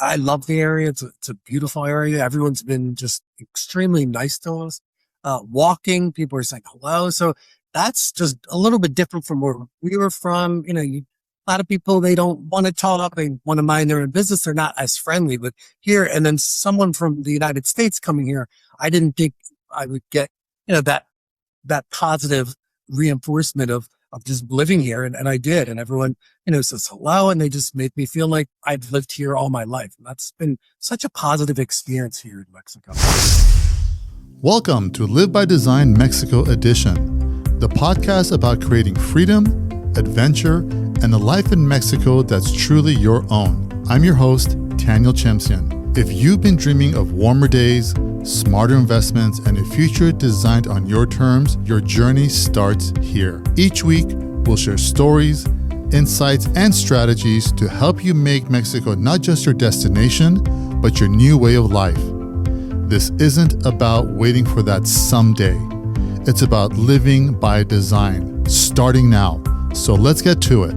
I love the area. It's a beautiful area. Everyone's been just extremely nice to us. Walking, people are saying hello. So that's just a little bit different from where we were from. A lot of people, they don't want to talk. They want to mind their own business. They're not as friendly. But here, and then someone from the United States coming here, I didn't think I would get, that positive reinforcement of just living here. And I did. And everyone, says hello, and they just made me feel like I've lived here all my life. And that's been such a positive experience here in Mexico. Welcome to Live by Design Mexico Edition, the podcast about creating freedom, adventure, and a life in Mexico that's truly your own. I'm your host, Taniel Chemsian. If you've been dreaming of warmer days, smarter investments, and a future designed on your terms, your journey starts here. Each week, we'll share stories, insights, and strategies to help you make Mexico not just your destination, but your new way of life. This isn't about waiting for that someday. It's about living by design, starting now. So let's get to it.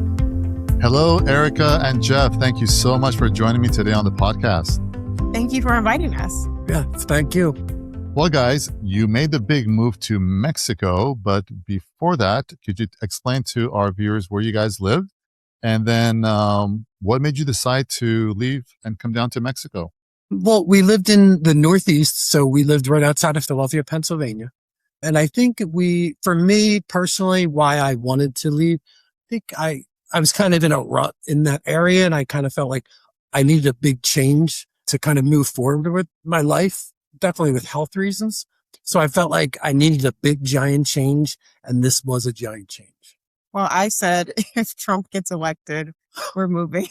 Hello, Erica and Jeff. Thank you so much for joining me today on the podcast. Thank you for inviting us. Yeah, thank you. Well, guys, you made the big move to Mexico, but before that, could you explain to our viewers where you guys live? And then what made you decide to leave and come down to Mexico? Well, we lived in the Northeast, so we lived right outside of Philadelphia, Pennsylvania. And I think for me personally, why I wanted to leave, I think I was kind of in a rut in that area, and I kind of felt like I needed a big change to kind of move forward with my life, definitely with health reasons. So I felt like I needed a big, giant change, and this was a giant change. Well, I said, if Trump gets elected, we're moving.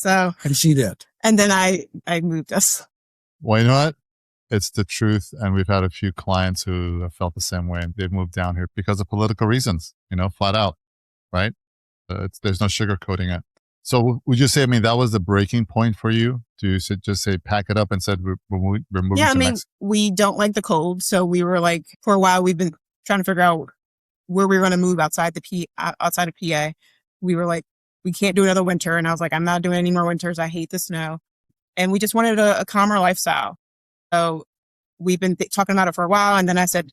And she did. And then I moved us. Well, you know what? It's the truth. And we've had a few clients who have felt the same way. They've moved down here because of political reasons, flat out, right? There's no sugarcoating it. So would you say, that was the breaking point for you to just say, pack it up and said, we're moving to Mexico? We don't like the cold. So we were like, for a while, we've been trying to figure out where we were going to move outside of PA. We were like, we can't do another winter. And I was like, I'm not doing any more winters. I hate the snow. And we just wanted a calmer lifestyle. So we've been talking about it for a while. And then I said,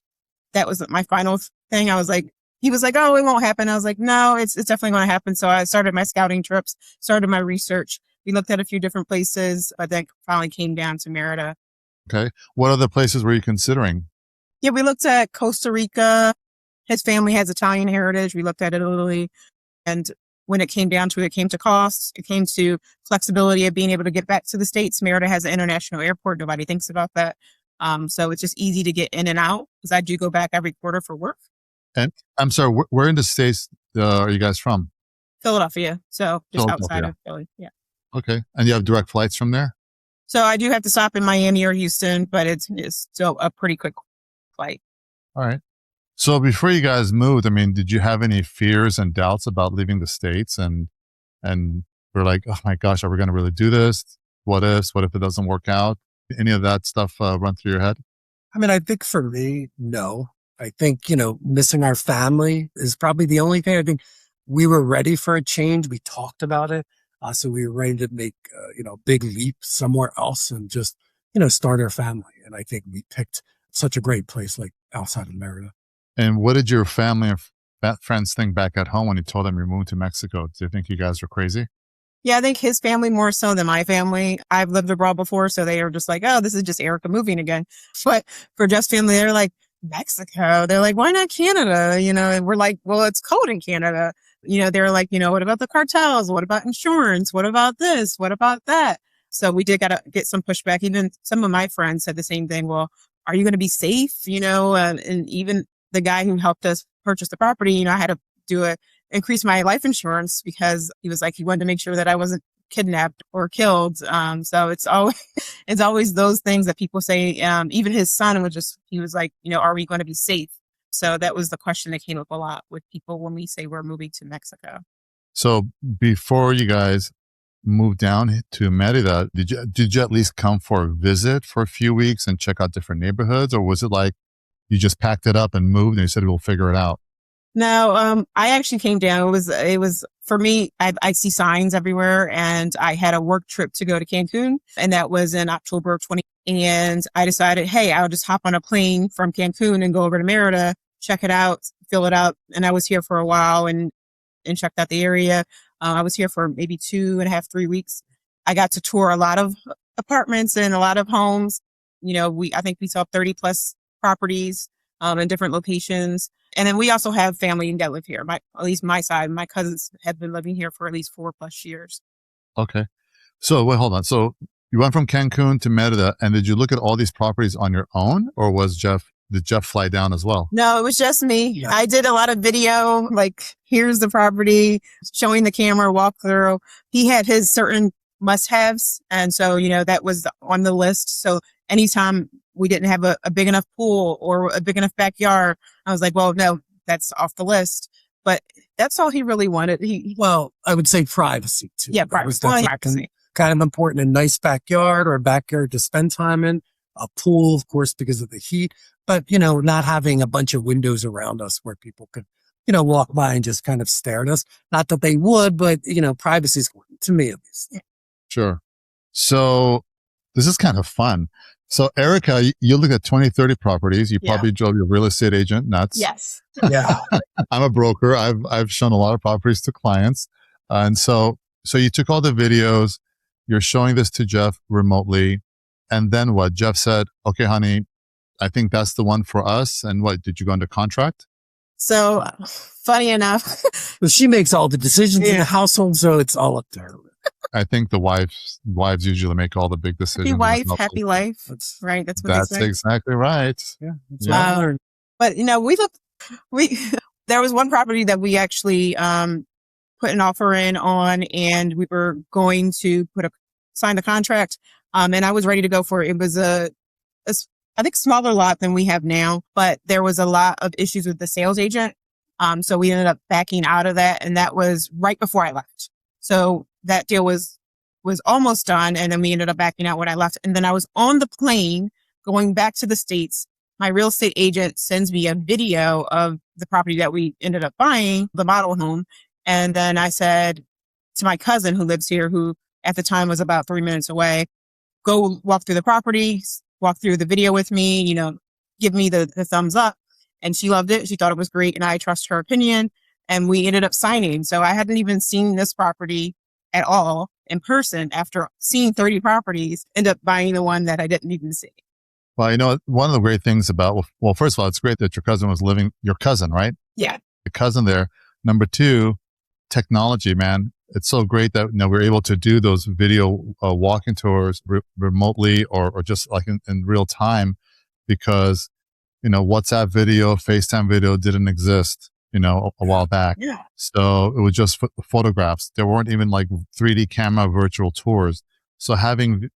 that was my final thing. I was like, he was like, oh, it won't happen. I was like, no, it's definitely going to happen. So I started my scouting trips, started my research. We looked at a few different places, but then finally came down to Mérida. Okay. What other places were you considering? Yeah, we looked at Costa Rica. His family has Italian heritage. We looked at Italy. And when it came down to it, came to costs. It came to flexibility of being able to get back to the States. Mérida has an international airport. Nobody thinks about that. So it's just easy to get in and out because I do go back every quarter for work. And I'm sorry, where in the States are you guys from? Philadelphia. So just outside of Philly. Yeah. Okay. And you have direct flights from there? So I do have to stop in Miami or Houston, but it's still a pretty quick flight. All right. So before you guys moved, did you have any fears and doubts about leaving the States? And we're like, oh my gosh, are we going to really do this? What if it doesn't work out? Any of that stuff run through your head? I think for me, no. I think, missing our family is probably the only thing. I think we were ready for a change. We talked about it. So we were ready to make, a big leap somewhere else and just, start our family. And I think we picked such a great place like outside of Mérida. And what did your family and friends think back at home when you told them you're moving to Mexico? Do you think you guys were crazy? Yeah, I think his family more so than my family. I've lived abroad before, so they were just like, oh, this is just Erica moving again. But for Jeff's family, they're like, Mexico. They're like, why not Canada? And we're like, well, it's cold in Canada. They're like, what about the cartels? What about insurance? What about this? What about that? So we did get some pushback. Even some of my friends said the same thing. Well, are you going to be safe? And even the guy who helped us purchase the property, I had to increase my life insurance because he was like, he wanted to make sure that I wasn't kidnapped or killed. So it's always those things that people say. Even his son he was like, are we going to be safe? So that was the question that came up a lot with people when we say we're moving to Mexico. So before you guys moved down to Mérida, did you at least come for a visit for a few weeks and check out different neighborhoods? Or was it like you just packed it up and moved and you said, we'll figure it out? No, I actually came down. It was for me. I see signs everywhere, and I had a work trip to go to Cancun, and that was in October of 20. And I decided, hey, I'll just hop on a plane from Cancun and go over to Mérida, check it out, fill it out. And I was here for a while and checked out the area. I was here for maybe 2.5, 3 weeks. I got to tour a lot of apartments and a lot of homes. I think we saw 30 plus properties in different locations. And then we also have family that live here. At least my side, my cousins have been living here for at least 4+ years. Okay. So wait, hold on. So you went from Cancun to Merida, and did you look at all these properties on your own, or did Jeff fly down as well? No, it was just me. Yeah. I did a lot of video, like here's the property, showing the camera walkthrough. He had his certain must-haves, and so that was on the list. So anytime we didn't have a big enough pool or a big enough backyard, I was like, well, no, that's off the list. But that's all he really wanted. Well, I would say privacy too. Yeah, privacy. Kind of important. A nice backyard or a backyard to spend time in. A pool, of course, because of the heat. But, not having a bunch of windows around us where people could, walk by and just kind of stare at us. Not that they would, but, privacy is important to me at least. Yeah. Sure. So this is kind of fun. So Erica, you looked at 20, 30 properties. You probably drove your real estate agent nuts. Yes. Yeah. I'm a broker. I've shown a lot of properties to clients. And so you took all the videos, you're showing this to Jeff remotely. And then what? Jeff said, okay, honey, I think that's the one for us. And what, did you go into contract? So funny enough. Well, she makes all the decisions in the household, so it's all up to her. I think the wives usually make all the big decisions. Happy wife, happy life. That's right. That's what they say. Exactly right. Yeah. That's what I learned. But there was one property that we actually put an offer in on, and we were going to sign the contract. And I was ready to go for it. It was I think smaller lot than we have now, but there was a lot of issues with the sales agent. So we ended up backing out of that, and that was right before I left. So that deal was almost done, and then we ended up backing out when I left. And then I was on the plane going back to the States. My real estate agent sends me a video of the property that we ended up buying, the model home. And then I said to my cousin who lives here, who at the time was about 3 minutes away, go walk through the property, walk through the video with me, give me the thumbs up. And she loved it. She thought it was great. And I trust her opinion. And we ended up signing. So I hadn't even seen this property at all in person. After seeing 30 properties, end up buying the one that I didn't even see. Well, one of the great things about, well, first of all, it's great that your cousin was your cousin, right? Yeah. The cousin there. Number two, technology, man. It's so great that we're able to do those video walking tours remotely or just like in real time, because WhatsApp video, FaceTime video didn't exist a while back. Yeah. So it was just photographs. There weren't even like 3D camera virtual tours. So having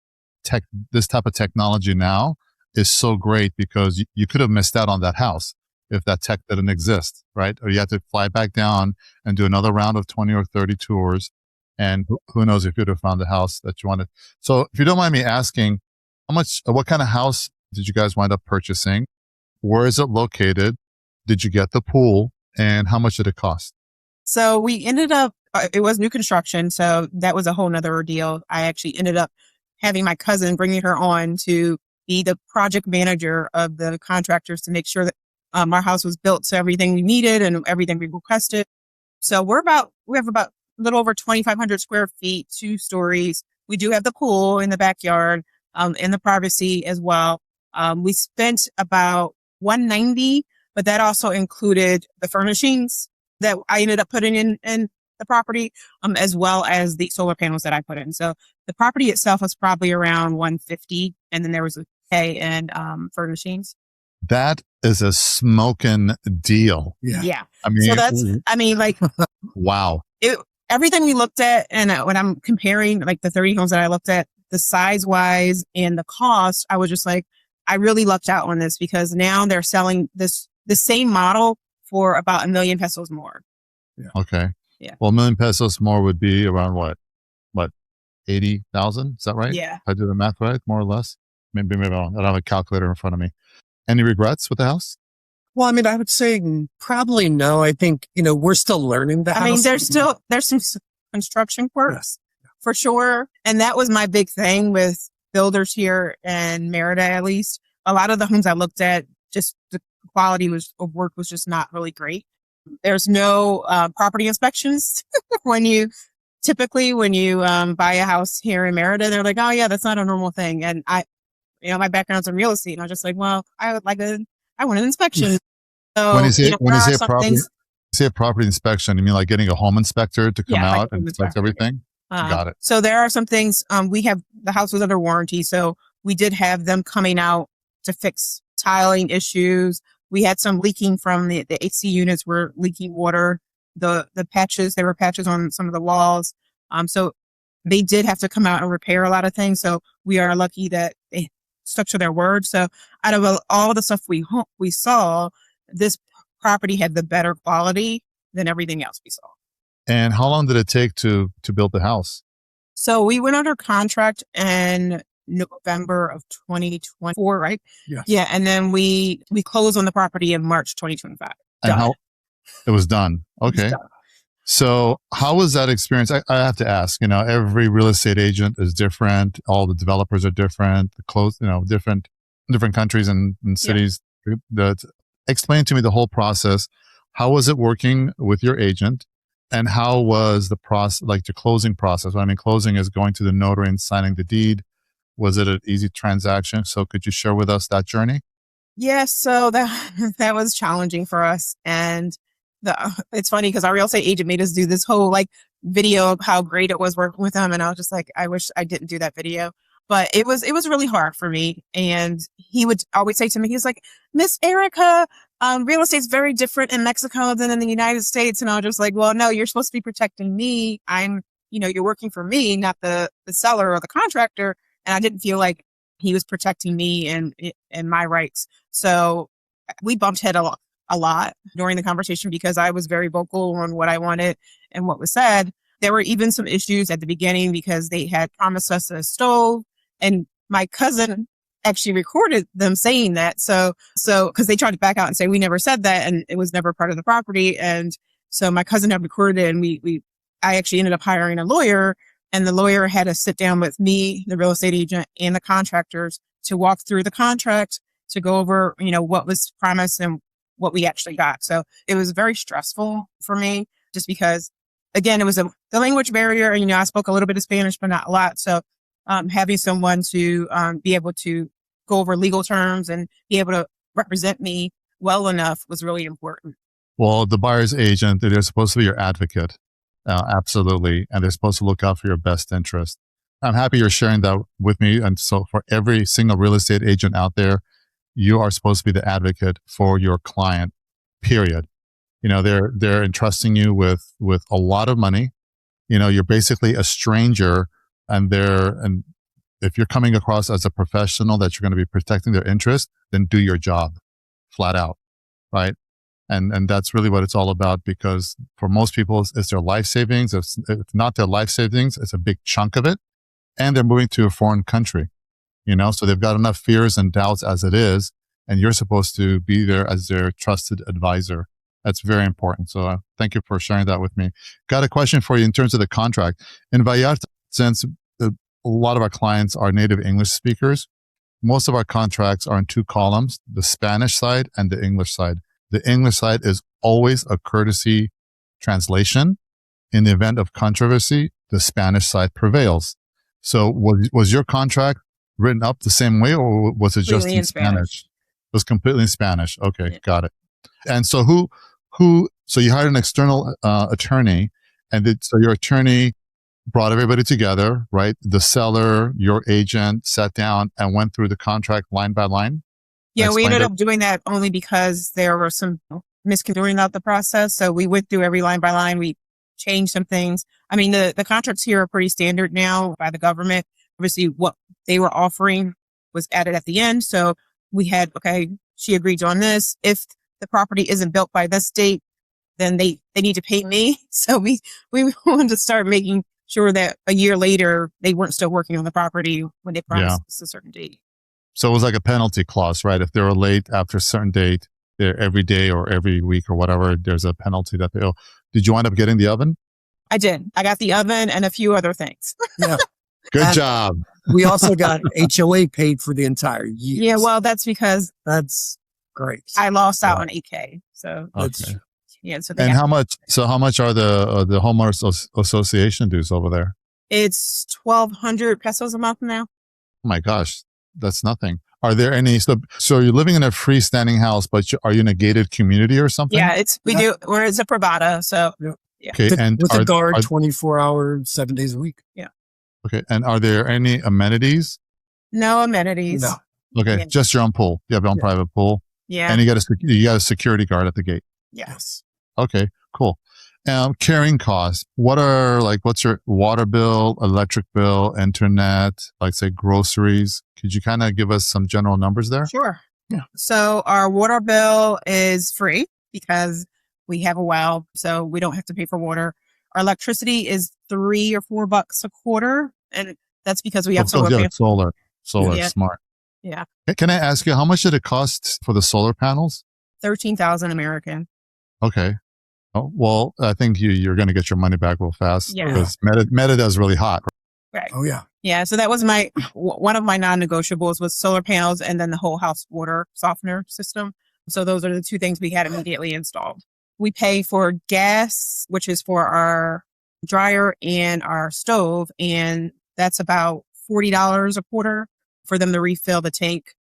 this type of technology now is so great, because you could have missed out on that house if that tech didn't exist, right? Or you had to fly back down and do another round of 20 or 30 tours. And who knows if you'd have found the house that you wanted. So if you don't mind me asking, what kind of house did you guys wind up purchasing? Where is it located? Did you get the pool? And how much did it cost? So we ended up, it was new construction. So that was a whole nother ordeal. I actually ended up having my cousin, bringing her on to be the project manager of the contractors to make sure that our house was built to everything we needed and everything we requested. So we have about a little over 2,500 square feet, 2 stories. We do have the pool in the backyard, and the privacy as well. We spent about $190, but that also included the furnishings that I ended up putting in the property, as well as the solar panels that I put in. So the property itself was probably around $150, and then there was a pay and furnishings. That is a smoking deal. Yeah. I mean, so wow. Everything we looked at, and when I'm comparing like the 30 homes that I looked at, the size wise and the cost, I was just like, I really lucked out on this, because now they're selling the same model for about 1 million pesos more. Yeah. Okay. Yeah. Well, 1 million pesos more would be around what 80,000? Is that right? Yeah. If I do the math right, more or less. Maybe I don't have a calculator in front of me. Any regrets with the house? Well, I mean, I would say probably no. I think, we're still learning the house. I mean, there's some construction quirks for sure. And that was my big thing with builders here in Mérida, at least. A lot of the homes I looked at, just the quality of work was just not really great. There's no property inspections typically when you buy a house here in Mérida, they're like, oh yeah, that's not a normal thing. And my background's in real estate, and I was just like, well, I want an inspection. So When you say property, property inspection, you mean like getting a home inspector to come out and inspect everything? Got it. So there are some things. The house was under warranty, so we did have them coming out to fix tiling issues. We had some leaking from the AC units were leaking water. The patches, there were patches on some of the walls. So they did have to come out and repair a lot of things. So we are lucky that they stuck to their word. So out of all the stuff we saw, this property had the better quality than everything else we saw. And how long did it take to build the house? So we went under contract in November of 2024, right? Yes. Yeah. And then we closed on the property in March 2025. And it was done. Okay. So how was that experience? I have to ask, every real estate agent is different. All the developers are different, different countries and cities. Yeah. Explain to me the whole process. How was it working with your agent? And how was the process, like the closing process? I mean, closing is going to the notary and signing the deed. Was it an easy transaction? So could you share with us that journey? Yes. So that was challenging for us. And it's funny because our real estate agent made us do this whole video of how great it was working with him. And I was just like, I wish I didn't do that video, but it was really hard for me. And he would always say to me, he was like, Miss Erica, real estate's very different in Mexico than in the United States. And I was just like, well, no, you're supposed to be protecting me. You're working for me, not the seller or the contractor. And I didn't feel like he was protecting me and my rights. So we bumped head a lot during the conversation because I was very vocal on what I wanted and what was said. There were even some issues at the beginning because they had promised us a stove, and my cousin actually recorded them saying that. So because they tried to back out and say we never said that, and it was never part of the property. And so my cousin had recorded it, and I actually ended up hiring a lawyer, and the lawyer had to sit down with me, the real estate agent, and the contractors to walk through the contract, to go over, what was promised and what we actually got. So it was very stressful for me just because, again, it was the language barrier. And, I spoke a little bit of Spanish, but not a lot. So having someone to be able to go over legal terms and be able to represent me well enough was really important. Well, the buyer's agent, they're supposed to be your advocate. Absolutely. And they're supposed to look out for your best interest. I'm happy you're sharing that with me. And so for every single real estate agent out there, you are supposed to be the advocate for your client, period. They're entrusting you with a lot of money. You're basically a stranger, and if you're coming across as a professional that you're going to be protecting their interest, then do your job flat out. Right. And that's really what it's all about, because for most people, it's their life savings. If not their life savings, it's a big chunk of it. And they're moving to a foreign country, so they've got enough fears and doubts as it is. And you're supposed to be there as their trusted advisor. That's very important. So thank you for sharing that with me. Got a question for you in terms of the contract. In Vallarta, since a lot of our clients are native English speakers, most of our contracts are in two columns, the Spanish side and the English side. The English side is always a courtesy translation. In the event of controversy, the Spanish side prevails. So was your contract written up the same way, or was it just in Spanish? It was completely in Spanish. Okay, yeah. Got it. And so so you hired an external attorney, and so your attorney brought everybody together, right? The seller, your agent sat down and went through the contract line by line? Yeah, we ended up doing that only because there were some misconstruing about the process. So we went through every line by line. We changed some things. I mean, the contracts here are pretty standard now by the government. Obviously, what they were offering was added at the end. So we had, okay, she agreed on this. If the property isn't built by this date, then they need to pay me. So we wanted to start making sure that a year later, they weren't still working on the property when they promised a certain date. So it was like a penalty clause, right? If they were late after a certain date, every day or every week or whatever, there's a penalty that they owe. Did you wind up getting the oven? I did. I got the oven and a few other things. Yeah. Good And job. we also got HOA paid for the entire year. Yeah, well, that's because That's great. I lost out on 8K. So That's Okay. yeah, so they And got, how much are the homeowners association dues over there? it's 1,200 pesos a month now. Oh my gosh, that's nothing. Are there any, so you're living in a freestanding house, but are you in a gated community or something? Yeah, we're a privada. So Okay. And with a guard 24 hours, 7 days a week. okay. And are there any amenities? no amenities. No. Okay. Yeah. Just your own pool. You have your own private pool. Yeah. And you got a security guard at the gate. Yes. Okay, cool. Carrying costs. What's your water bill, electric bill, internet, like say groceries? Could you kind of give us some general numbers there? Sure. Yeah. So our water bill is free because we have a well, so we don't have to pay for water. Our electricity is $3 or $4 a quarter, and that's because we have solar panels. Solar, Yeah. smart. Yeah. Can I ask you, how much did it cost for the solar panels? 13,000 American. Okay. Oh, well, I think you're going to get your money back real fast Yeah. because Mérida is really hot. Right. Oh, yeah. Yeah. So that was one of my non-negotiables was solar panels and then the whole house water softener system. So those are the two things we had immediately installed. We pay for gas, which is for our dryer and our stove. And that's about $40 a quarter for them to refill the tank.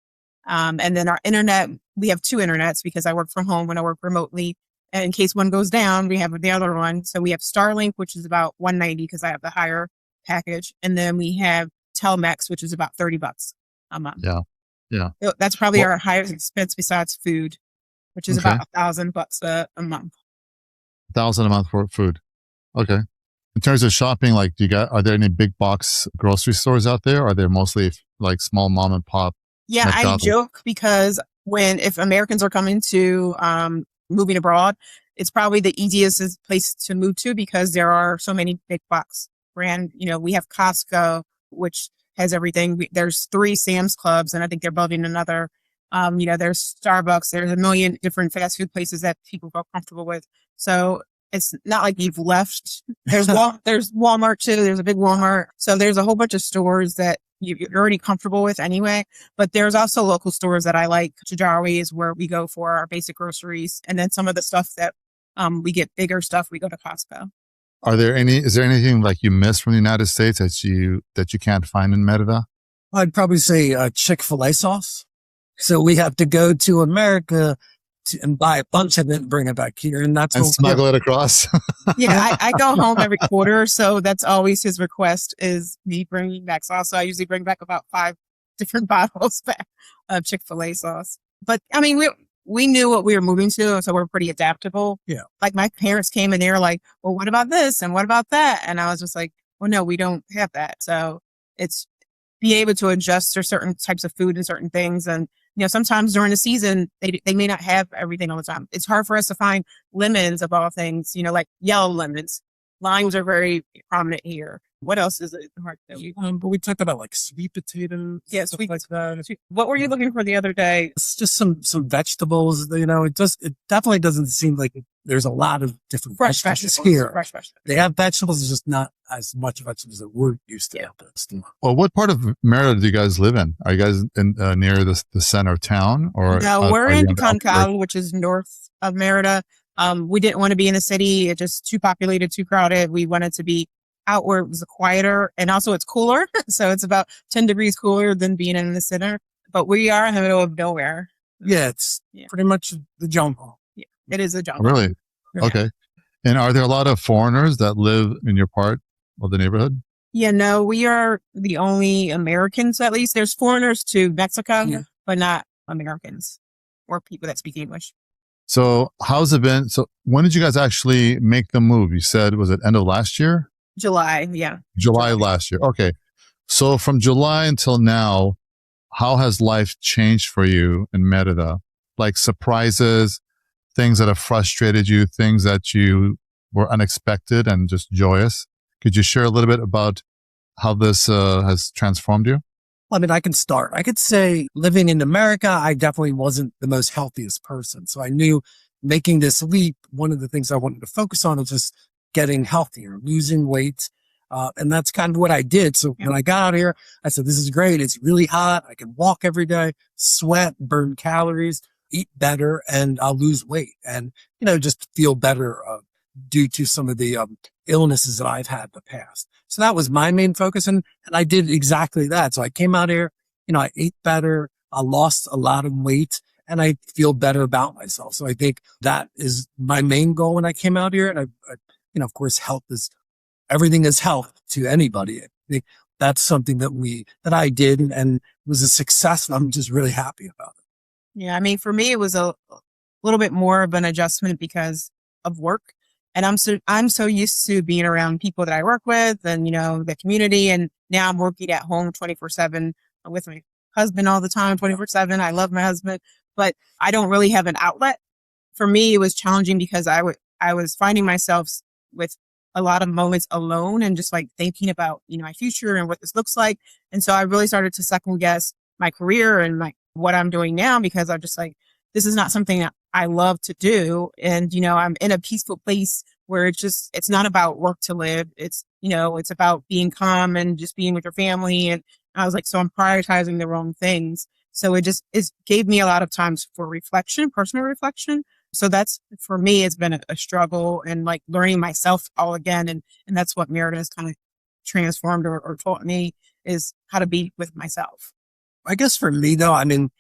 And then our internet, we have two internets because I work from home and I work remotely. And in case one goes down, we have the other one. So we have Starlink, which is about $190 because I have the higher package. And then we have Telmex, which is about $30 a month. Yeah. Yeah. So that's probably our highest expense besides food, which is Okay. about $1,000 a month. $1,000 a month for food. Okay. In terms of shopping, are there any big box grocery stores out there? Or are they mostly like small mom and pop? Yeah, McDonald's? I joke because if Americans are coming to moving abroad, it's probably the easiest place to move to because there are so many big box brand. We have Costco, which has everything. There's 3 Sam's Clubs, and I think they're building another. There's Starbucks. There's a million different fast food places that people feel comfortable with. So it's not like you've left. There's Walmart too. There's a big Walmart. So there's a whole bunch of stores that you're already comfortable with anyway. But there's also local stores that I like. Chedraui is where we go for our basic groceries. And then some of the stuff that we get bigger stuff, we go to Costco. Is there anything like you miss from the United States that you can't find in Mérida? I'd probably say Chick-fil-A sauce. So we have to go to America and buy a bunch of it and bring it back here. And that's And what smuggle it across? Yeah, I go home every quarter. So that's always his request is me bringing back sauce. So I usually bring back about 5 different bottles back of Chick-fil-A sauce. But I mean, we knew what we were moving to, so we're pretty adaptable. Yeah. Like my parents came and they were like, well, what about this? And what about that? And I was just like, well, no, we don't have that. So it's be able to adjust to certain types of food and certain things. And, sometimes during the season, they may not have everything all the time. It's hard for us to find lemons of all things, like yellow lemons. Limes are very prominent here. What else is it hard to but we talked about like sweet potatoes. Yeah, stuff sweet like that. What were you looking for the other day? It's just some vegetables. It definitely doesn't seem like there's a lot of different Fresh vegetables vegetables. here. Fresh vegetables. They have vegetables, it's just not as much vegetables that we're used to. Yeah. Well, what part of Mérida do you guys live in? Are you guys near the center of town? Or No, we're are you in on the outskirts? Concal, which is north of Mérida. We didn't want to be in the city. It's just too populated, too crowded. We wanted to be out where it was quieter, and also it's cooler. So it's about 10 degrees cooler than being in the center. But we are in the middle of nowhere. Yeah, it's pretty much the jungle. Yeah, it is a jungle. Really? Yeah. Okay. And are there a lot of foreigners that live in your part of the neighborhood? Yeah, no, we are the only Americans, at least. There's foreigners to Mexico, Yeah. but not Americans or people that speak English. So how's it been? So when did you guys actually make the move? You said, was it end of last year? July, yeah. July last year. Okay. So from July until now, how has life changed for you in Mérida? Like surprises, things that have frustrated you, things that you were unexpected and just joyous. Could you share a little bit about how this has transformed you? I mean, I can start. I could say living in America, I definitely wasn't the most healthiest person. So I knew making this leap, one of the things I wanted to focus on was just getting healthier, losing weight. And that's kind of what I did. So when I got out here, I said, this is great. It's really hot. I can walk every day, sweat, burn calories, eat better, and I'll lose weight and, just feel better due to some of the illnesses that I've had in the past. So that was my main focus. And I did exactly that. So I came out here, I ate better. I lost a lot of weight and I feel better about myself. So I think that is my main goal when I came out here. And of course, everything is health to anybody. I think that's something that I did and was a success. And I'm just really happy about it. Yeah. I mean, for me, it was a little bit more of an adjustment because of work. And I'm so used to being around people that I work with and, the community. And now I'm working at home 24/7 with my husband all the time, 24/7. I love my husband, but I don't really have an outlet. For me, it was challenging because I was finding myself with a lot of moments alone and just like thinking about, my future and what this looks like. And so I really started to second guess my career and what I'm doing now because I'm just like, this is not something that I love to do. And, I'm in a peaceful place where it's not about work to live. It's, it's about being calm and just being with your family. And I was like, so I'm prioritizing the wrong things. So it gave me a lot of times for reflection, personal reflection. So that's, for me, it's been a struggle and like learning myself all again. And that's what Mérida has kind of transformed or taught me is how to be with myself. I guess for me though, I mean,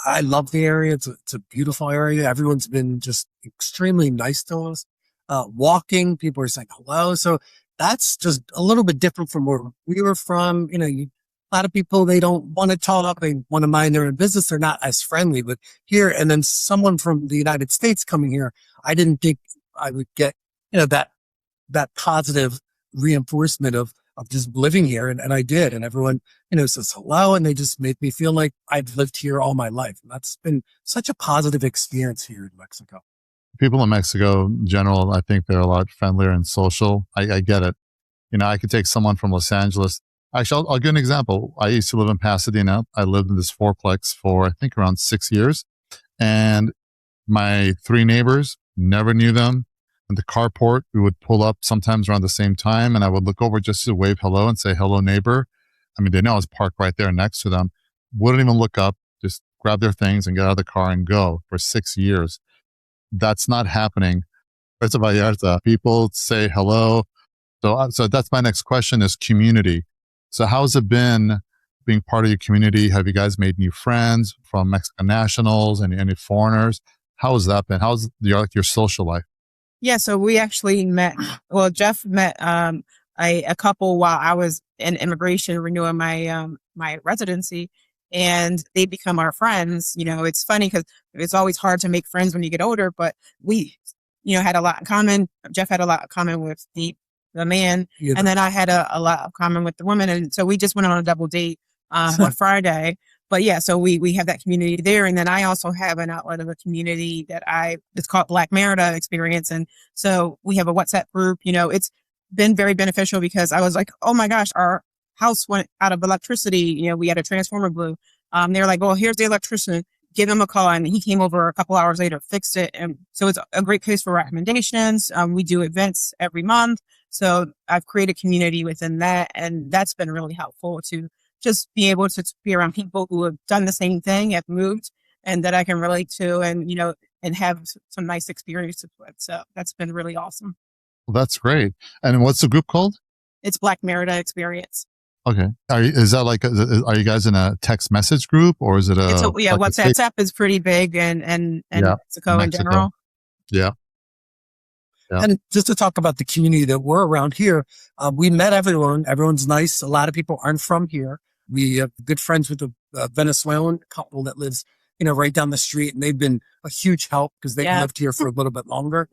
I love the area. It's a beautiful area. Everyone's been just extremely nice to us. Walking, people are saying hello. So that's just a little bit different from where we were from. A lot of people, they don't want to talk. They want to mind their own business. They're not as friendly, but here, and then someone from the United States coming here, I didn't think I would get, that positive reinforcement of just living here. And I did. And everyone, says hello. And they just make me feel like I've lived here all my life. And that's been such a positive experience here in Mexico. People in Mexico in general, I think they're a lot friendlier and social. I get it. I could take someone from Los Angeles. Actually, I'll give an example. I used to live in Pasadena. I lived in this fourplex for, I think, around 6 years. And my 3 neighbors, never knew them. In the carport, we would pull up sometimes around the same time, and I would look over just to wave hello and say, hello, neighbor. I mean, they know I was parked right there next to them. Wouldn't even look up, just grab their things and get out of the car and go for 6 years. That's not happening. Puerto Vallarta, people say hello. So that's my next question is community. So how's it been being part of your community? Have you guys made new friends from Mexican nationals and any foreigners? How has that been? How's your social life? Yeah, so we actually met. Well, Jeff met a couple while I was in immigration renewing my residency, and they become our friends. It's funny because it's always hard to make friends when you get older, but we, had a lot in common. Jeff had a lot in common with the man, and then I had a lot of common with the woman, and so we just went on a double date on Friday. But yeah, so we have that community there. And then I also have an outlet of a community it's called Black Mérida Experience. And so we have a WhatsApp group. It's been very beneficial because I was like, oh my gosh, our house went out of electricity. We had a transformer blew. They were like, well, here's the electrician. Give him a call. And he came over a couple hours later, fixed it. And so it's a great place for recommendations. We do events every month. So I've created community within that. And that's been really helpful to just be able to be around people who have done the same thing, have moved, and that I can relate to and, and have some nice experiences with. So that's been really awesome. Well, that's great. And what's the group called? It's Black Mérida Experience. Okay. Are you guys in a text message group or is it WhatsApp is pretty big and Mexico in general. Yeah. Yeah. And just to talk about the community that we're around here, we met everyone. Everyone's nice. A lot of people aren't from here. We have good friends with a Venezuelan couple that lives, right down the street, and they've been a huge help because they've lived here for a little bit longer.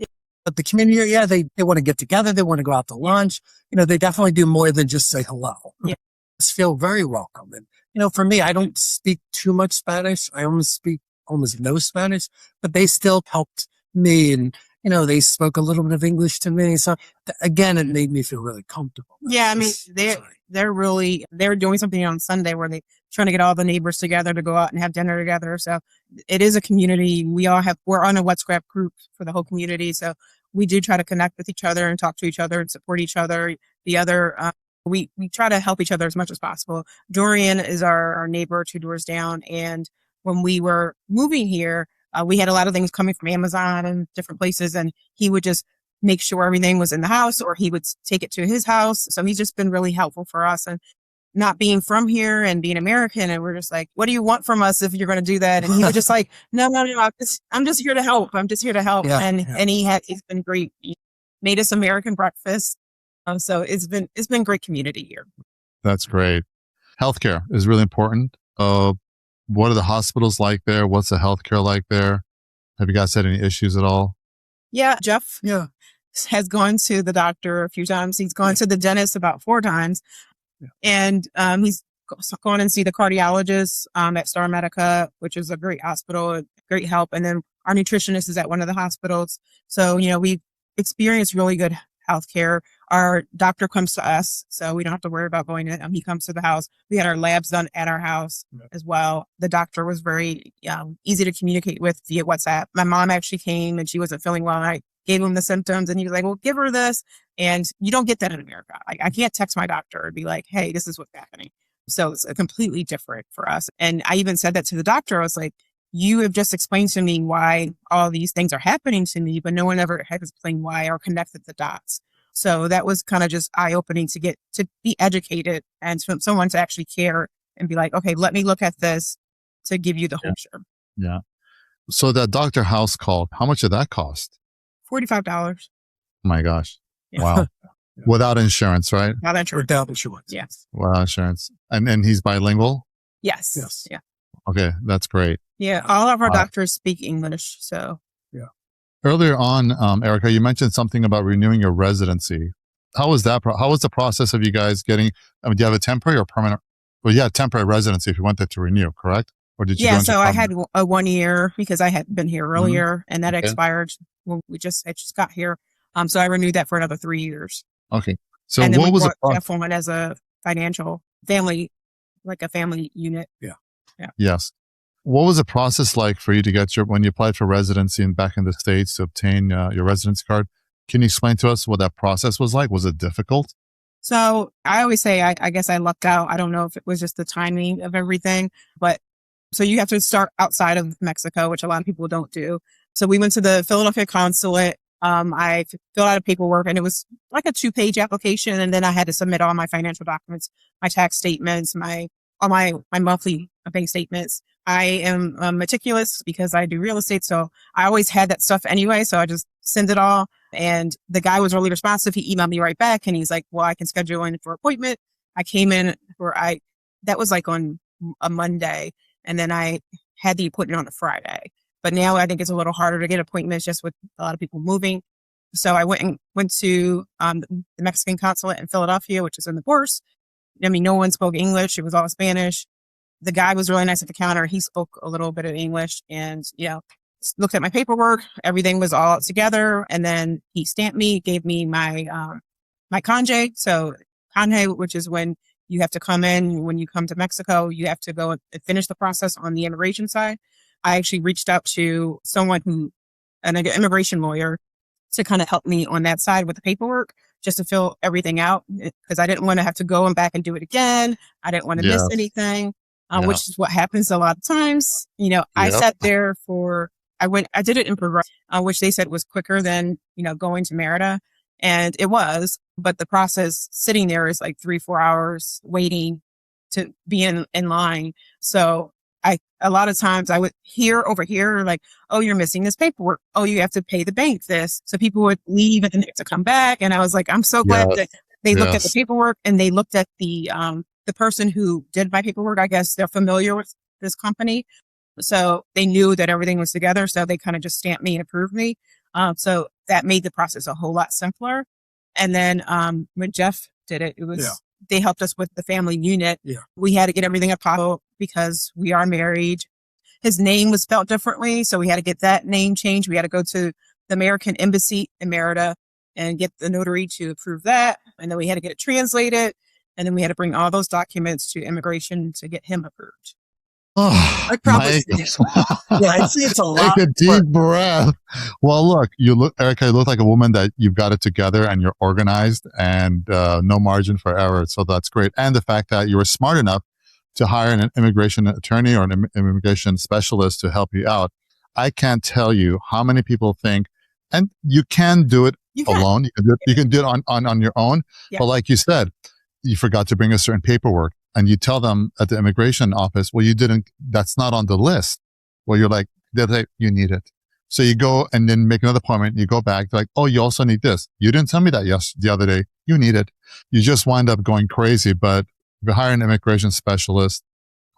But the community, they want to get together. They want to go out to lunch. They definitely do more than just say hello. Yeah. Just feel very welcome. And, for me, I don't speak too much Spanish. I almost speak almost no Spanish, but they still helped me and, they spoke a little bit of English to me. So again, it made me feel really comfortable. Yeah, I mean, they're doing something on Sunday where they trying to get all the neighbors together to go out and have dinner together. So it is a community. We're on a WhatsApp group for the whole community. So we do try to connect with each other and talk to each other and support each other. We try to help each other as much as possible. Dorian is our neighbor 2 doors down. And when we were moving here, we had a lot of things coming from Amazon and different places, and he would just make sure everything was in the house, or he would take it to his house. So he's just been really helpful for us. And not being from here and being American, and we're just like, what do you want from us if you're going to do that? And he was just like, no, I'm just here to help. I'm just here to help. Yeah, and yeah. he's been great. He made us American breakfast. So it's been great community here. That's great. Healthcare is really important. What are the hospitals like there? What's the healthcare like there? Have you guys had any issues at all? Yeah, Jeff Yeah. has gone to the doctor a few times. He's gone to the dentist about 4 times. Yeah. And he's gone and see the cardiologist at Star Medica, which is a great hospital, great help. And then our nutritionist is at one of the hospitals. So, we've experienced really good healthcare. Our doctor comes to us, so we don't have to worry about going in. He comes to the house. We had our labs done at our house as well. The doctor was very easy to communicate with via WhatsApp. My mom actually came and she wasn't feeling well. I gave him the symptoms and he was like, well, give her this. And you don't get that in America. I can't text my doctor and be like, hey, this is what's happening. So it's completely different for us. And I even said that to the doctor. I was like, you have just explained to me why all these things are happening to me, but no one ever has explained why or connected the dots. So that was kind of just eye-opening to be educated and someone to actually care and be like, okay, let me look at this to give you the whole picture. Yeah. So that Dr. House call, how much did that cost? $45. Oh my gosh. Yeah. Wow. Without insurance, right? Without insurance. Without insurance. Yes. Without insurance. And he's bilingual? Yes. Yes. Yeah. Okay. That's great. Yeah. All of our doctors speak English. So. Earlier on, Erica, you mentioned something about renewing your residency. How was that? How was the process of you guys getting, do you have a temporary or permanent? Well, yeah, temporary residency if you wanted to renew, correct? Or did you? Yeah, so I had a 1 year because I had been here earlier and that Okay. expired when I just got here. So I renewed that for another 3 years. Okay. So and then what we was the brought process? Jeff on as a financial family, like a family unit. Yes. What was the process like for you to get when you applied for residency and back in the States to obtain your residency card? Can you explain to us what that process was like? Was it difficult? So I always say, I guess I lucked out. I don't know if it was just the timing of everything, but so you have to start outside of Mexico, which a lot of people don't do. So we went to the Philadelphia consulate. I filled out a paperwork and it was like a 2-page application. And then I had to submit all my financial documents, my tax statements, all my monthly bank statements. I am meticulous because I do real estate. So I always had that stuff anyway. So I just send it all. And the guy was really responsive. He emailed me right back and he's like, well, I can schedule in for an appointment. I came in that was like on a Monday. And then I had the appointment on a Friday. But now I think it's a little harder to get appointments just with a lot of people moving. So I went to the Mexican consulate in Philadelphia, which is in the course. I mean, no one spoke English. It was all Spanish. The guy was really nice at the counter. He spoke a little bit of English and, looked at my paperwork. Everything was all together. And then he stamped me, gave me my canje. So canje, which is when you have to come in, when you come to Mexico, you have to go and finish the process on the immigration side. I actually reached out to an immigration lawyer to kind of help me on that side with the paperwork, just to fill everything out because I didn't want to have to go and back and do it again. I didn't want to miss anything, which is what happens a lot of times. I sat there I did it in progress, which they said was quicker than, going to Mérida. And it was, but the process sitting there is like 3-4 hours waiting to be in line. So a lot of times I would hear over here, like, oh, you're missing this paperwork. Oh, you have to pay the bank this. So people would leave and to come back. And I was like, I'm so glad that they looked at the paperwork and they looked at the person who did my paperwork. I guess they're familiar with this company. So they knew that everything was together. So they kind of just stamped me and approved me. So that made the process a whole lot simpler. And then when Jeff did it, they helped us with the family unit. Yeah. We had to get everything up because we are married. His name was spelled differently. So we had to get that name changed. We had to go to the American embassy in Mérida and get the notary to approve that. And then we had to get it translated. And then we had to bring all those documents to immigration to get him approved. Oh, I probably, Mike. yeah, I'd say it's a lot. Take a deep Work. breath. Well, look, Erica, you look like a woman that you've got it together and you're organized and no margin for error. So that's great. And the fact that you were smart enough to hire an immigration attorney or an immigration specialist to help you out. I can't tell you how many people think, and you can do it alone. You can do it on your own. Yeah. But like you said, you forgot to bring a certain paperwork. And you tell them at the immigration office, well, that's not on the list. Well, you're like, they're like, you need it. So you go and then make another appointment. You go back, like, oh, you also need this. You didn't tell me that the other day. You need it. You just wind up going crazy. But if you hire an immigration specialist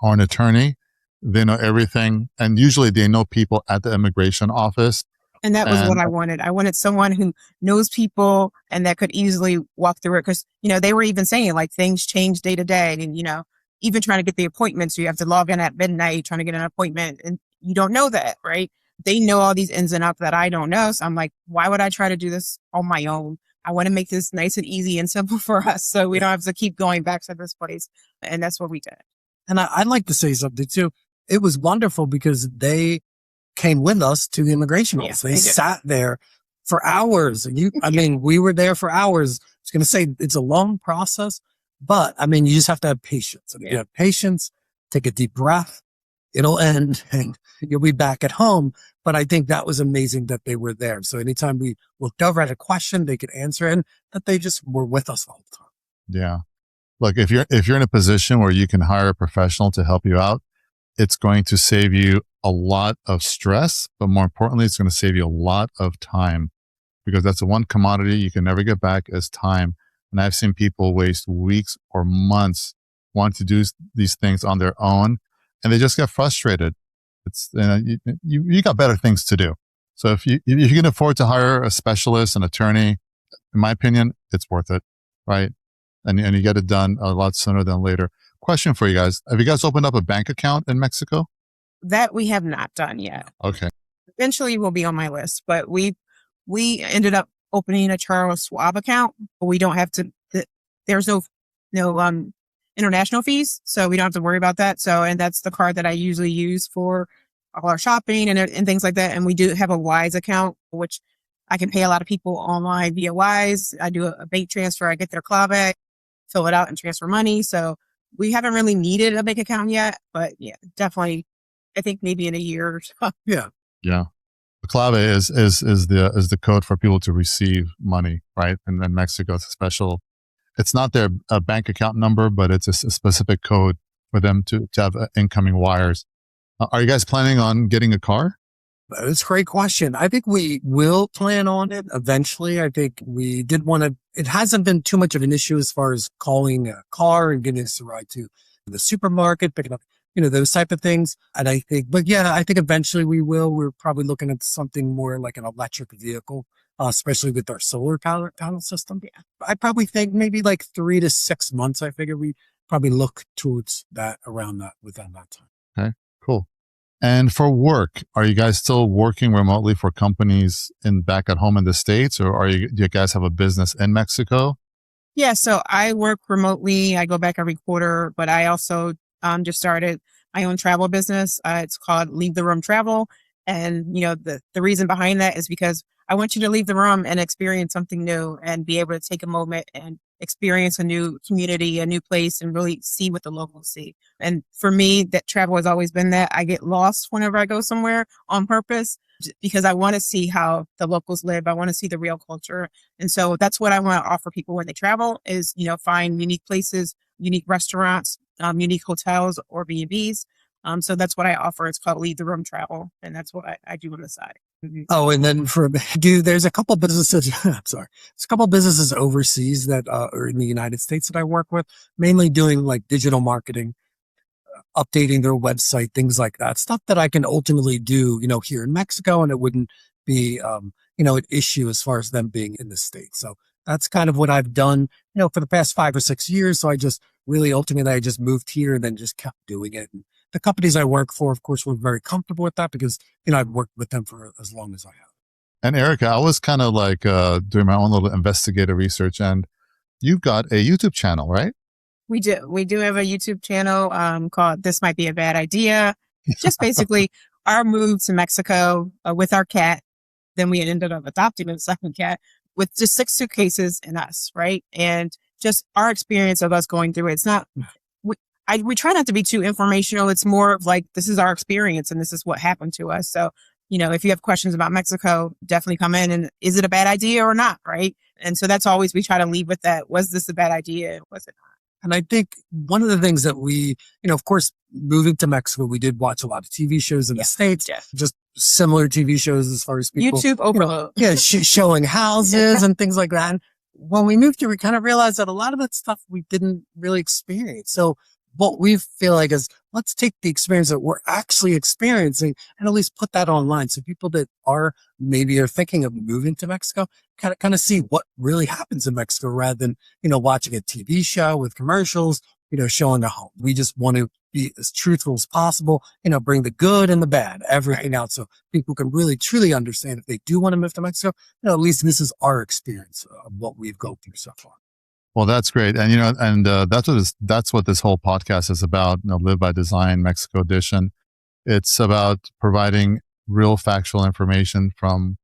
or an attorney, they know everything. And usually they know people at the immigration office. And that was what I wanted. I wanted someone who knows people and that could easily walk through it. Because, they were even saying like things change day to day. And, even trying to get the appointments, you have to log in at midnight trying to get an appointment. And you don't know that, right? They know all these ins and outs that I don't know. So I'm like, why would I try to do this on my own? I want to make this nice and easy and simple for us so we don't have to keep going back to this place. And that's what we did. And I'd like to say something too. It was wonderful because they came with us to the immigration office. They sat there for hours. And we were there for hours. I was going to say it's a long process, but you just have to have patience. And if you have patience, take a deep breath, it'll end and you'll be back at home. But I think that was amazing that they were there. So anytime we looked over at a question, they could answer and that they just were with us the whole time. Yeah. Look, if you're in a position where you can hire a professional to help you out, it's going to save you a lot of stress, but more importantly, it's going to save you a lot of time because that's the one commodity you can never get back is time. And I've seen people waste weeks or months wanting to do these things on their own and they just get frustrated. It's, you got better things to do. So if you can afford to hire a specialist, an attorney, in my opinion, it's worth it, right? And you get it done a lot sooner than later. Question for you guys. Have you guys opened up a bank account in Mexico? That we have not done yet. Okay. Eventually will be on my list, but we ended up opening a Charles Schwab account. We don't have to, there's no international fees. So we don't have to worry about that. So, and that's the card that I usually use for all our shopping and things like that. And we do have a Wise account, which I can pay a lot of people online via Wise. I do a bank transfer. I get their clawback, fill it out and transfer money. So we haven't really needed a bank account yet, but yeah, definitely. I think maybe in a year or so. Yeah. Yeah. The clave is the code for people to receive money, right? And then Mexico, it's a special, it's not their bank account number, but it's a specific code for them to have incoming wires. Are you guys planning on getting a car? That's a great question. I think we will plan on it eventually. I think we did want to, it hasn't been too much of an issue as far as calling a car and getting us a ride to the supermarket, picking up, those type of things. And I think eventually we will. We're probably looking at something more like an electric vehicle, especially with our solar panel system. Yeah. I probably think maybe like 3 to 6 months. I figure we probably look towards that within that time. Okay, cool. And for work, are you guys still working remotely for companies back at home in the States, or do you guys have a business in Mexico? Yeah, so I work remotely. I go back every quarter, but I also just started my own travel business. It's called Leave the Room Travel. And, the reason behind that is because I want you to leave the room and experience something new and be able to take a moment and experience a new community, a new place, and really see what the locals see. And for me, that travel has always been that. I get lost whenever I go somewhere on purpose because I want to see how the locals live. I want to see the real culture. And so that's what I want to offer people when they travel is, find unique places, unique restaurants, unique hotels or B&Bs. So that's what I offer. It's called Leave the Room Travel. And that's what I do on the side. Mm-hmm. Oh, and then there's a couple businesses, I'm sorry. There's a couple businesses overseas that are in the United States that I work with, mainly doing like digital marketing, updating their website, things like that. Stuff that I can ultimately do, here in Mexico, and it wouldn't be, an issue as far as them being in the States. So that's kind of what I've done, for the past 5 or 6 years. So I just ultimately I just moved here and then just kept doing it. And the companies I work for, of course, were very comfortable with that because, I've worked with them for as long as I have. And Erica, I was kind of like doing my own little investigative research, and you've got a YouTube channel, right? We do. We do have a YouTube channel called This Might Be a Bad Idea. Just basically our move to Mexico with our cat. Then we ended up adopting a second cat with just 6 suitcases and us, right? And just our experience of us going through it. It's not, we try not to be too informational. It's more of like, this is our experience and this is what happened to us. So, if you have questions about Mexico, definitely come in and is it a bad idea or not, right? And so that's always, we try to leave with that. Was this a bad idea? Was it not? And I think one of the things that we, of course, moving to Mexico, we did watch a lot of TV shows in the States, just similar TV shows as far as people. YouTube overload. Showing houses and things like that. And when we moved here, we kind of realized that a lot of that stuff we didn't really experience. So what we feel like is let's take the experience that we're actually experiencing and at least put that online. So people that are thinking of moving to Mexico kind of see what really happens in Mexico rather than, watching a TV show with commercials, showing the home. We just want to be as truthful as possible, bring the good and the bad, everything out. So people can really, truly understand if they do want to move to Mexico, at least this is our experience of what we've gone through so far. Well, that's great. And, that's what this whole podcast is about, Live by Design Mexico edition. It's about providing real factual information from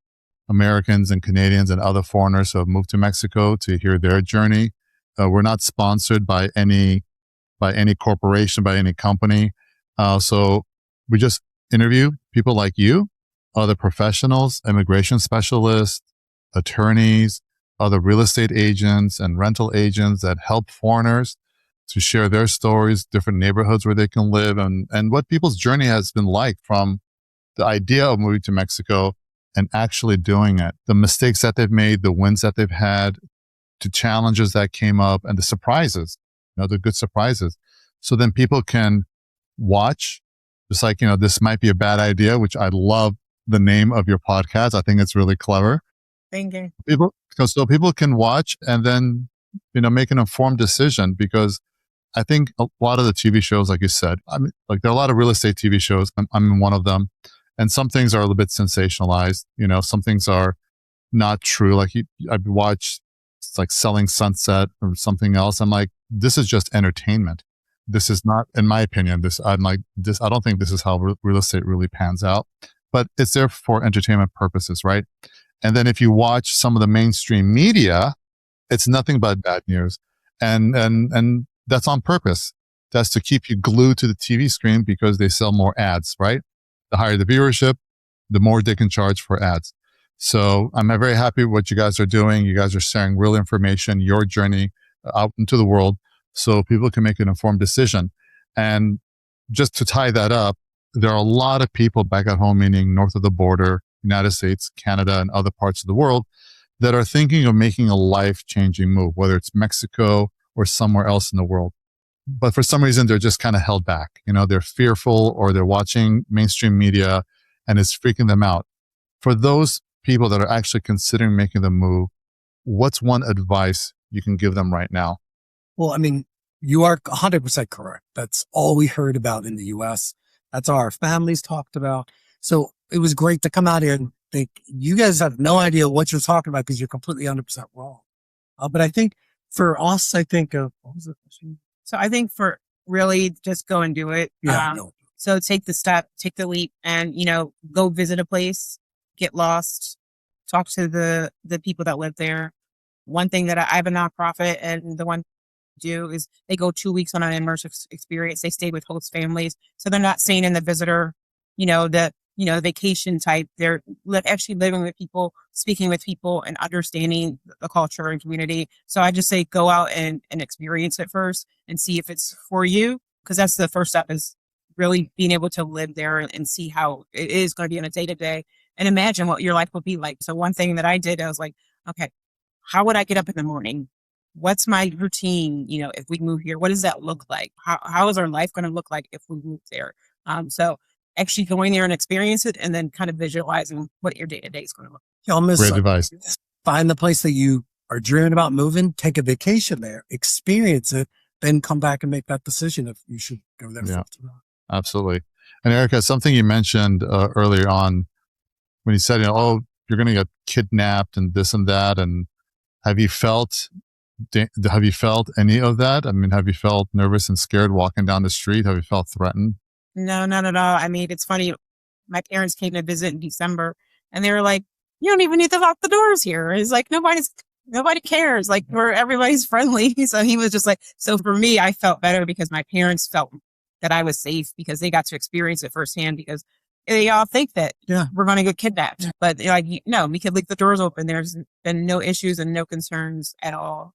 Americans and Canadians and other foreigners who have moved to Mexico to hear their journey. We're not sponsored by any corporation, by any company. So we just interview people like you, other professionals, immigration specialists, attorneys, other real estate agents and rental agents that help foreigners to share their stories, different neighborhoods where they can live, and what people's journey has been like from the idea of moving to Mexico and actually doing it, the mistakes that they've made, the wins that they've had, to challenges that came up, and the surprises, the good surprises. So then people can watch, just like, This Might Be a Bad Idea, which I love the name of your podcast. I think it's really clever. Thank you. So people can watch and then, make an informed decision, because I think a lot of the TV shows, like you said, there are a lot of real estate TV shows. I'm in one of them, and some things are a little bit sensationalized. Some things are not true. Like I've watched, it's like Selling Sunset or something else. I'm like, this is just entertainment. This is not, in my opinion, I don't think this is how real estate really pans out, but it's there for entertainment purposes, right? And then if you watch some of the mainstream media, it's nothing but bad news. And that's on purpose. That's to keep you glued to the TV screen because they sell more ads, right? The higher the viewership, the more they can charge for ads. So I'm very happy with what you guys are doing. You guys are sharing real information, your journey out into the world, so people can make an informed decision. And just to tie that up, there are a lot of people back at home, meaning north of the border, United States, Canada, and other parts of the world, that are thinking of making a life-changing move, whether it's Mexico or somewhere else in the world. But for some reason, they're just kind of held back. They're fearful, or they're watching mainstream media and it's freaking them out. For those people that are actually considering making the move, what's one advice you can give them right now? Well, you are 100% correct. That's all we heard about in the U.S. That's all our families talked about. So it was great to come out here and think you guys have no idea what you're talking about because you're completely 100% wrong. But I think for us, what was the question? So I think for really just go and do it. Yeah. So take the step, take the leap, and, go visit a place, get lost, talk to the people that live there. One thing that I have a nonprofit, and the one do is they go 2 weeks on an immersive experience. They stay with host families. So they're not staying in the visitor, the vacation type. They're actually living with people, speaking with people, and understanding the culture and community. So I just say go out and experience it first and see if it's for you, because that's the first step, is really being able to live there and see how it is going to be on a day-to-day and imagine what your life would be like. So one thing that I did, I was like, okay, how would I get up in the morning? What's my routine? If we move here, what does that look like? How is our life going to look like if we move there? So actually going there and experience it, and then kind of visualizing what your day-to-day is going to look like. Great advice. Find the place that you are dreaming about moving, take a vacation there, experience it, then come back and make that decision if you should go there. Yeah, absolutely. And Erica, something you mentioned earlier on when you said, you're going to get kidnapped and this and that. And have you felt any of that? I mean, have you felt nervous and scared walking down the street? Have you felt threatened? No, not at all. I mean, it's funny. My parents came to visit in December and they were like, you don't even need to lock the doors here. It's like, nobody cares. Like, everybody's friendly. So he was just like, so for me, I felt better because my parents felt that I was safe because they got to experience it firsthand, because they all think that we're going to get kidnapped, but they're like, no, we could leave the doors open. There's been no issues and no concerns at all.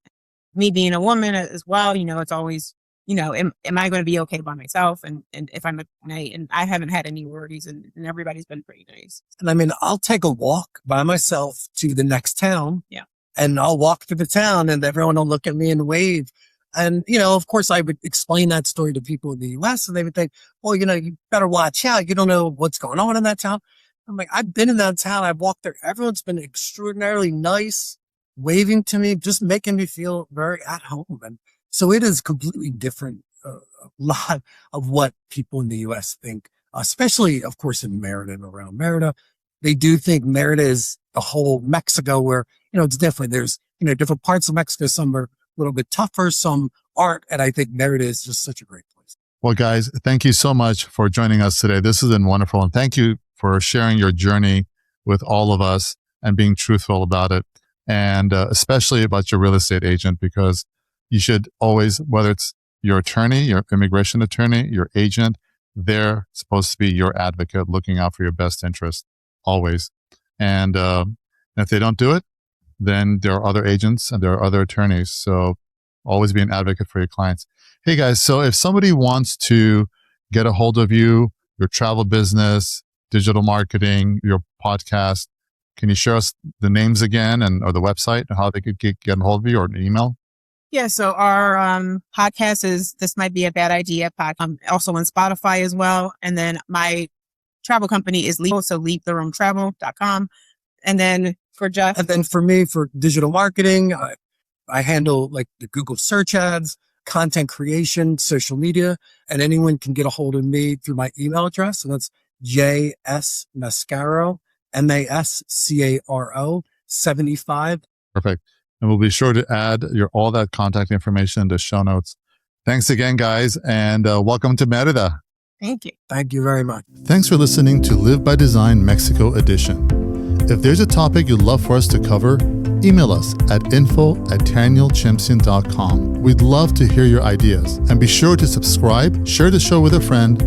Me being a woman as well, it's always, am I going to be okay by myself? And if I'm and I haven't had any worries, and everybody's been pretty nice. And I mean, I'll take a walk by myself to the next town. Yeah. And I'll walk through the town and everyone will look at me and wave. And, of course I would explain that story to people in the US and they would think, well, you better watch out. You don't know what's going on in that town. I'm like, I've been in that town. I've walked there. Everyone's been extraordinarily nice, waving to me, just making me feel very at home. And so it is completely different, a lot of what people in the US think, especially, of course, in Mérida and around Mérida. They do think Mérida is the whole Mexico where, it's different. There's, different parts of Mexico. Some are a little bit tougher, some aren't. And I think Mérida is just such a great place. Well, guys, thank you so much for joining us today. This has been wonderful. And thank you for sharing your journey with all of us and being truthful about it. And especially about your real estate agent, because you should always, whether it's your attorney, your immigration attorney, your agent, they're supposed to be your advocate, looking out for your best interest always. And if they don't do it, then there are other agents and there are other attorneys. So always be an advocate for your clients. Hey guys, so if somebody wants to get a hold of you, your travel business, digital marketing, your podcast, can you share us the names again or the website and how they could get a hold of you, or an email? Yeah. So our podcast is This Might Be a Bad Idea podcast. Also on Spotify as well. And then my travel company is legal, so leavetheroomtravel.com. And then for Jeff. And then for me, for digital marketing, I handle like the Google search ads, content creation, social media, and anyone can get a hold of me through my email address. And that's JS Mascaro 75. Perfect. And we'll be sure to add all that contact information in the show notes. Thanks again, guys. And welcome to Mérida. Thank you. Thank you very much. Thanks for listening to Live by Design Mexico Edition. If there's a topic you'd love for us to cover, email us at info@tanielchemsian.com. We'd love to hear your ideas. And be sure to subscribe, share the show with a friend,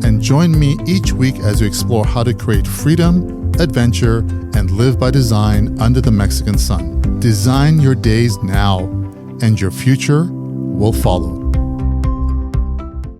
and join me each week as we explore how to create freedom, adventure, and live by design under the Mexican sun. Design your days now, and your future will follow.